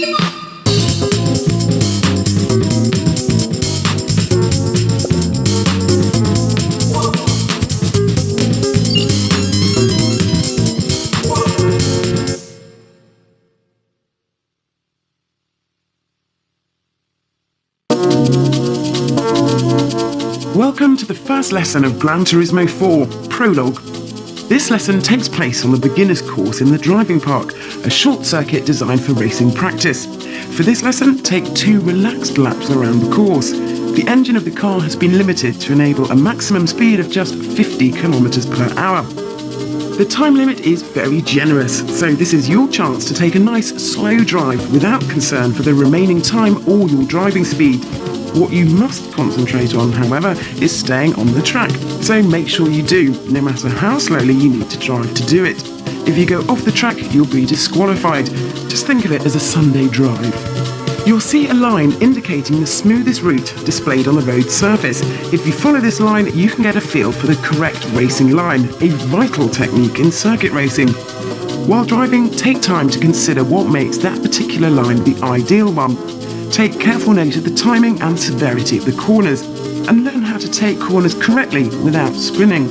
Welcome to the first lesson of Gran Turismo 4, Prologue. This lesson takes place on the beginner's course in the driving park, a short circuit designed for racing practice. For this lesson, take 2 relaxed laps around the course. The engine of the car has been limited to enable a maximum speed of just 50 km per hour. The time limit is very generous, so this is your chance to take a nice slow drive without concern for the remaining time or your driving speed. What you must concentrate on, however, is staying on the track, so make sure you do, no matter how slowly you need to drive to do it. If you go off the track, you'll be disqualified. Just think of it as a Sunday drive. You'll see a line indicating the smoothest route displayed on the road surface. If you follow this line, you can get a feel for the correct racing line, a vital technique in circuit racing. While driving, take time to consider what makes that particular line the ideal one. Take careful note of the timing and severity of the corners, and learn how to take corners correctly without spinning.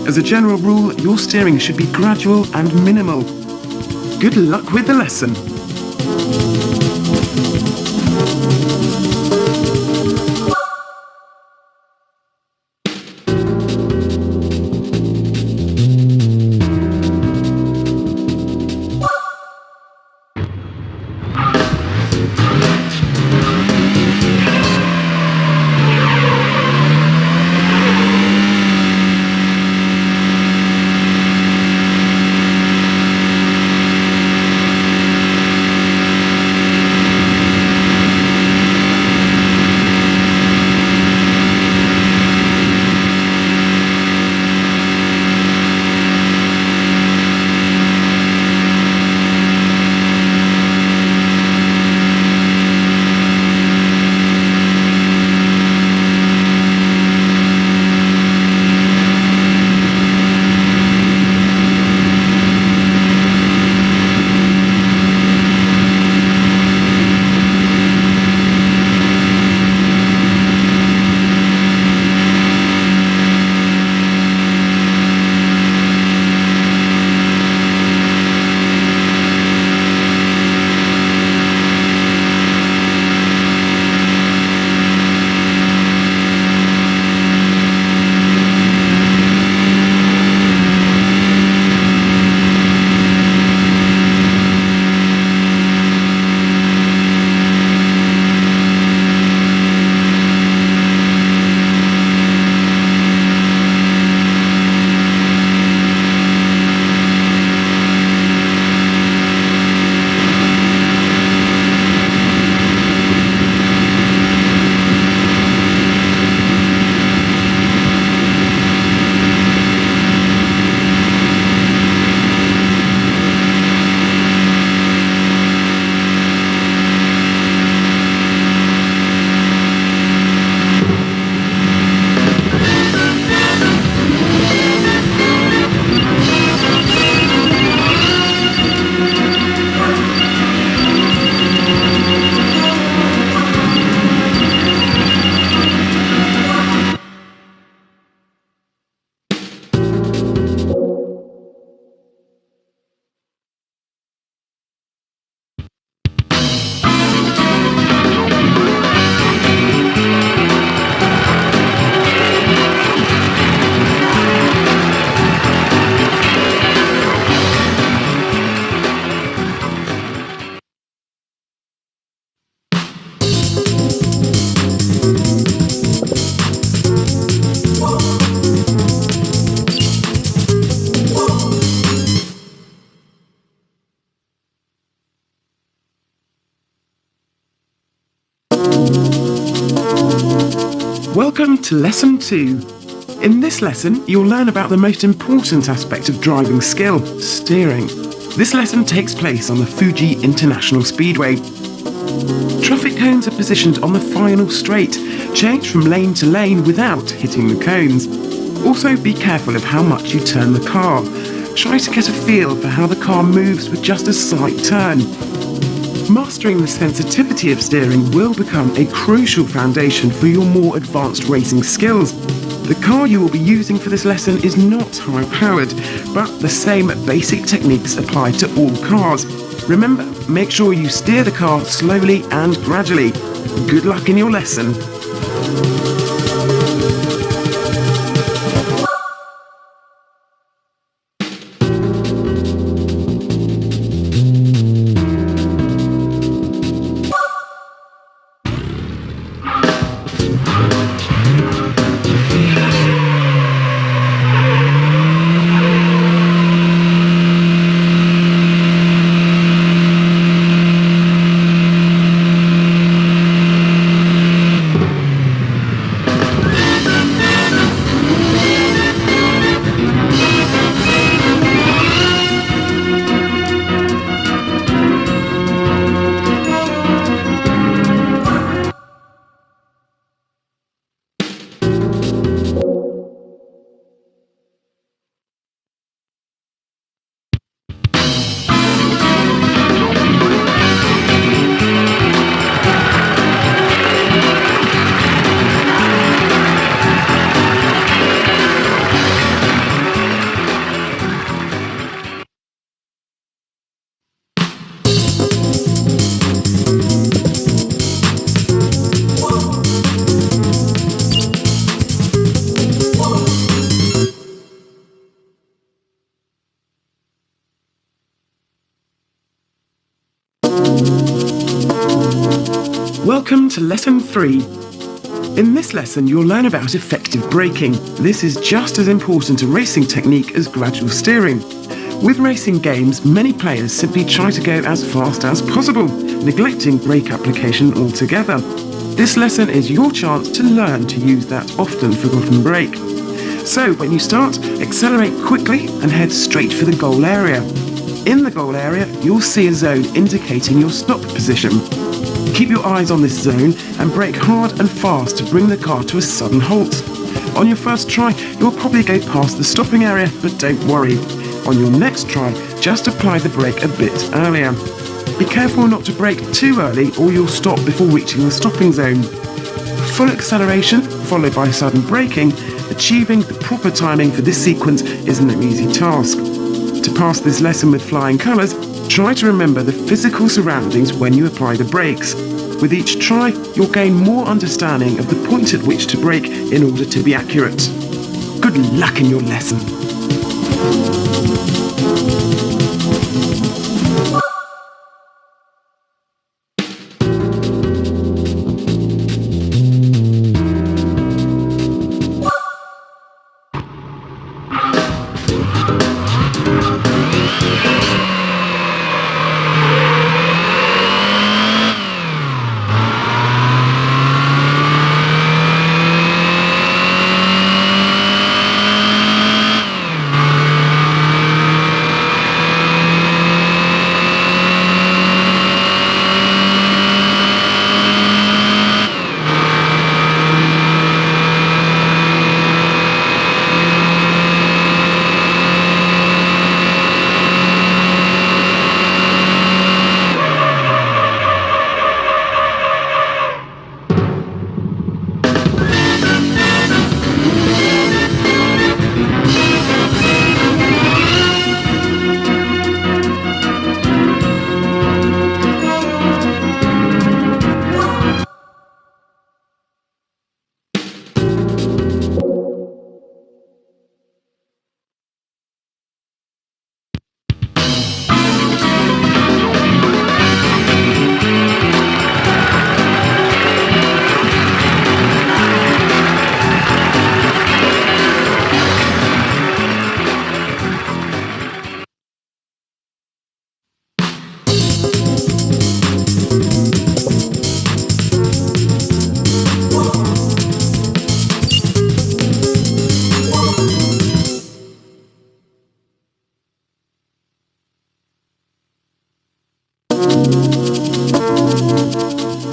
As a general rule, your steering should be gradual and minimal. Good luck with the lesson. Welcome to Lesson 2. In this lesson, you'll learn about the most important aspect of driving skill, steering. This lesson takes place on the Fuji International Speedway. Traffic cones are positioned on the final straight. Change from lane to lane without hitting the cones. Also, be careful of how much you turn the car. Try to get a feel for how the car moves with just a slight turn. Mastering the sensitivity of steering will become a crucial foundation for your more advanced racing skills. The car you will be using for this lesson is not high-powered, but the same basic techniques apply to all cars. Remember, make sure you steer the car slowly and gradually. Good luck in your lesson. Welcome to Lesson 3. In this lesson, you'll learn about effective braking. This is just as important a racing technique as gradual steering. With racing games, many players simply try to go as fast as possible, neglecting brake application altogether. This lesson is your chance to learn to use that often forgotten brake. So, when you start, accelerate quickly and head straight for the goal area. In the goal area, you'll see a zone indicating your stop position. Keep your eyes on this zone and brake hard and fast to bring the car to a sudden halt. On your first try, you'll probably go past the stopping area, but don't worry. On your next try, just apply the brake a bit earlier. Be careful not to brake too early or you'll stop before reaching the stopping zone. Full acceleration, followed by sudden braking, achieving the proper timing for this sequence is no easy task. To pass this lesson with flying colours, try to remember the physical surroundings when you apply the brakes. With each try, you'll gain more understanding of the point at which to brake in order to be accurate. Good luck in your lesson.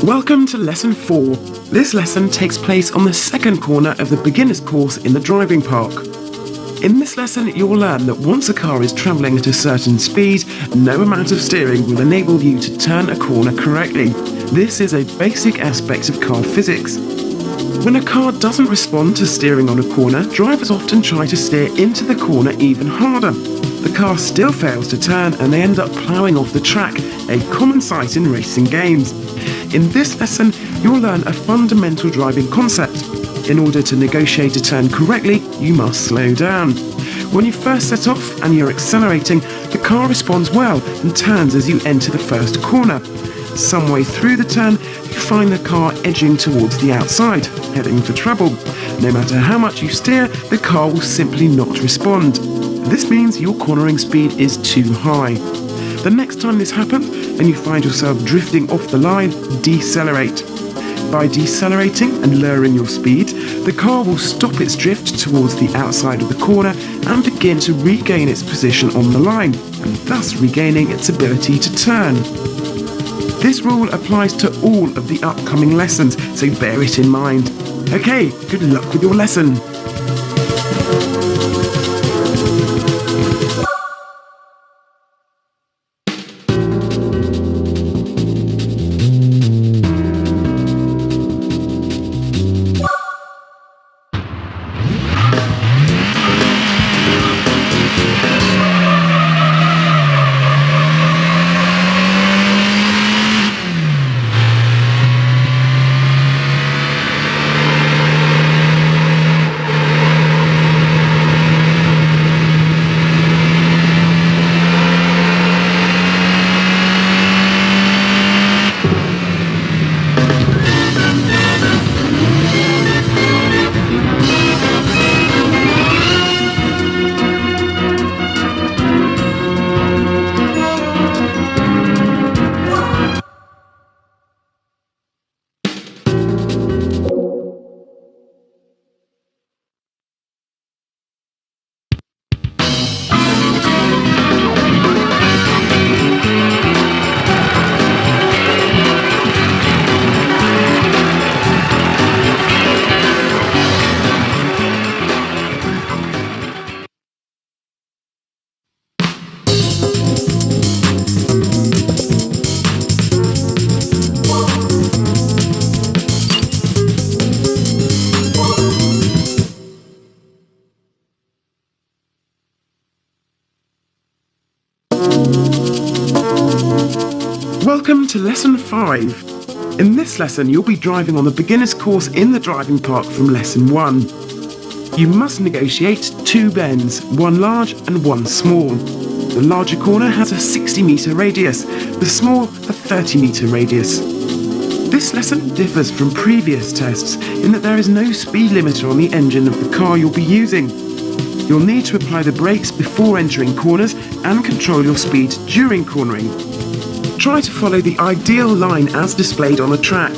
Welcome to Lesson 4. This lesson takes place on the second corner of the beginner's course in the driving park. In this lesson, you'll learn that once a car is travelling at a certain speed, no amount of steering will enable you to turn a corner correctly. This is a basic aspect of car physics. When a car doesn't respond to steering on a corner, drivers often try to steer into the corner even harder. The car still fails to turn and they end up ploughing off the track, a common sight in racing games. In this lesson, you'll learn a fundamental driving concept. In order to negotiate a turn correctly, you must slow down. When you first set off and you're accelerating, the car responds well and turns as you enter the first corner. Some way through the turn, you find the car edging towards the outside, heading for trouble. No matter how much you steer, the car will simply not respond. This means your cornering speed is too high. The next time this happens and you find yourself drifting off the line, decelerate. By decelerating and lowering your speed, the car will stop its drift towards the outside of the corner and begin to regain its position on the line, and thus regaining its ability to turn. This rule applies to all of the upcoming lessons, so bear it in mind. Okay, good luck with your lesson. Welcome to Lesson 5. In this lesson, you'll be driving on the beginner's course in the driving park from Lesson 1. You must negotiate two bends, one large and one small. The larger corner has a 60-metre radius, the small a 30-metre radius. This lesson differs from previous tests in that there is no speed limiter on the engine of the car you'll be using. You'll need to apply the brakes before entering corners and control your speed during cornering. Try to follow the ideal line as displayed on the track.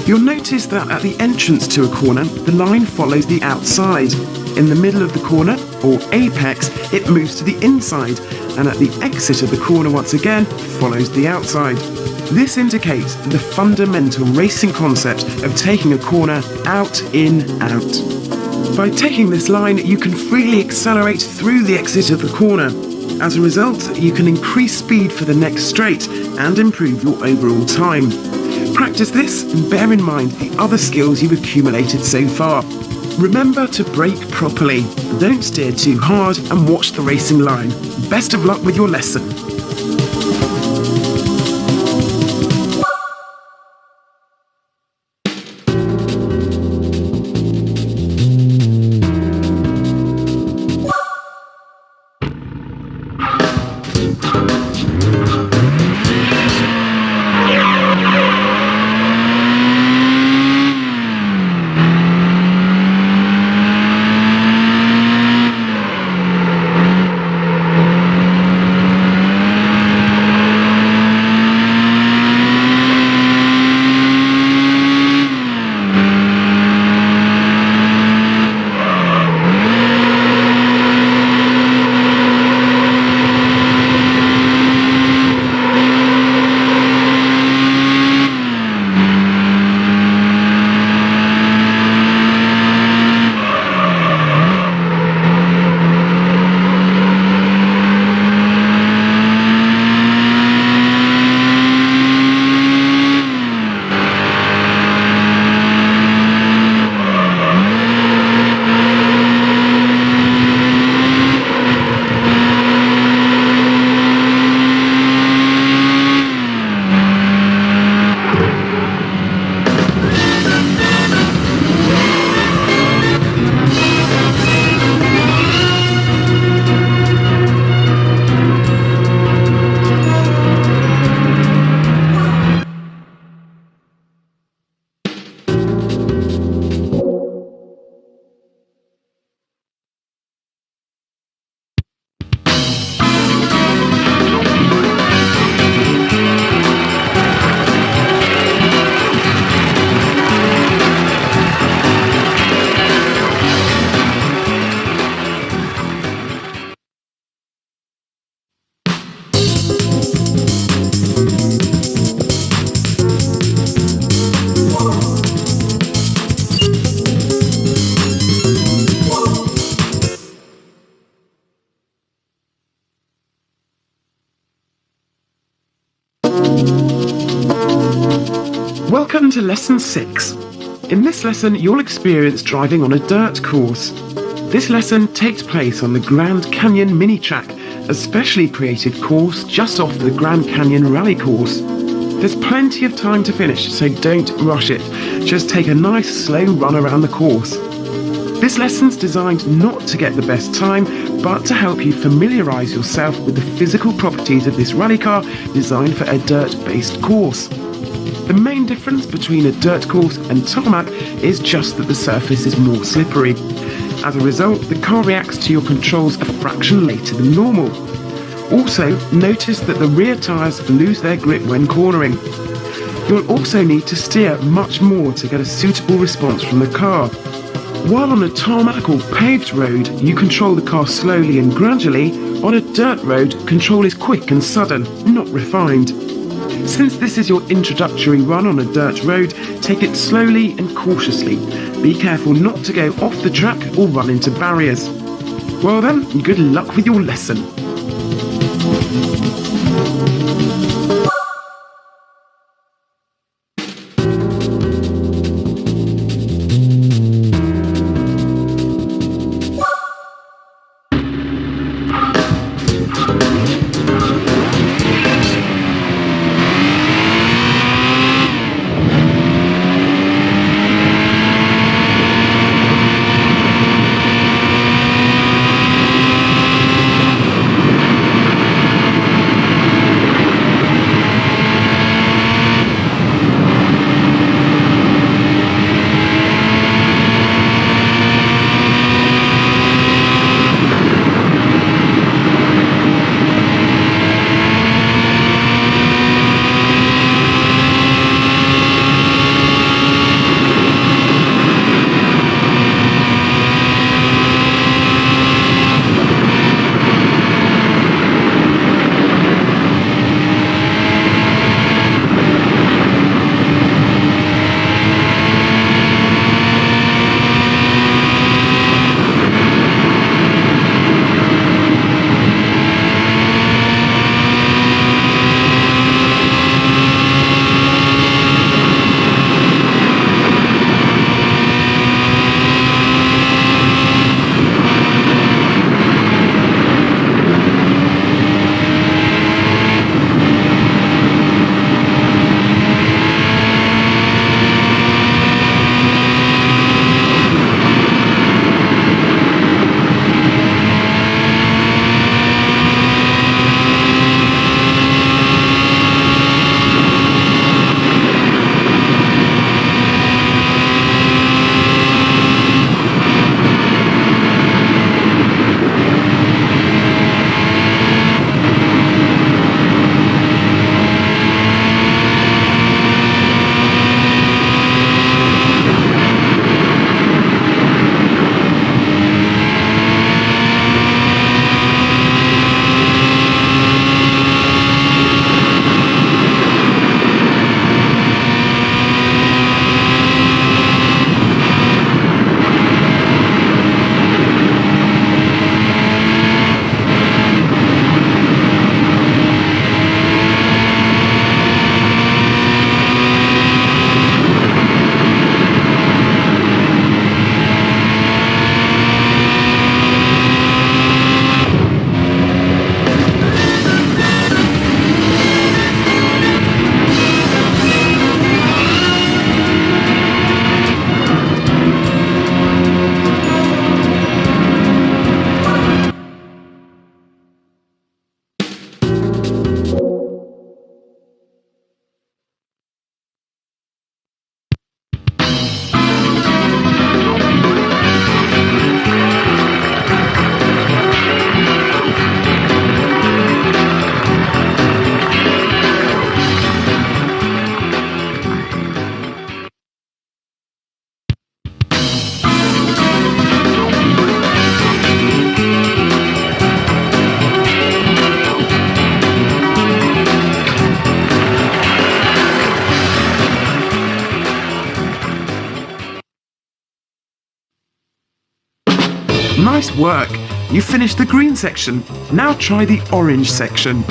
You'll notice that at the entrance to a corner, the line follows the outside. In the middle of the corner, or apex, it moves to the inside, and at the exit of the corner once again, follows the outside. This indicates the fundamental racing concept of taking a corner out, in, out. By taking this line, you can freely accelerate through the exit of the corner. As a result, you can increase speed for the next straight and improve your overall time. Practice this and bear in mind the other skills you've accumulated so far. Remember to brake properly, don't steer too hard and watch the racing line. Best of luck with your lesson. Welcome to Lesson 6. In this lesson, you'll experience driving on a dirt course. This lesson takes place on the Grand Canyon mini-track, a specially created course just off the Grand Canyon rally course. There's plenty of time to finish, so don't rush it. Just take a nice slow run around the course. This lesson's designed not to get the best time, but to help you familiarise yourself with the physical properties of this rally car designed for a dirt-based course. The main difference between a dirt course and tarmac is just that the surface is more slippery. As a result, the car reacts to your controls a fraction later than normal. Also, notice that the rear tyres lose their grip when cornering. You'll also need to steer much more to get a suitable response from the car. While on a tarmac or paved road, you control the car slowly and gradually, on a dirt road, control is quick and sudden, not refined. Since this is your introductory run on a dirt road, take it slowly and cautiously. Be careful not to go off the track or run into barriers. Well then, good luck with your lesson. Nice work! You finished the green section. Now try the orange section.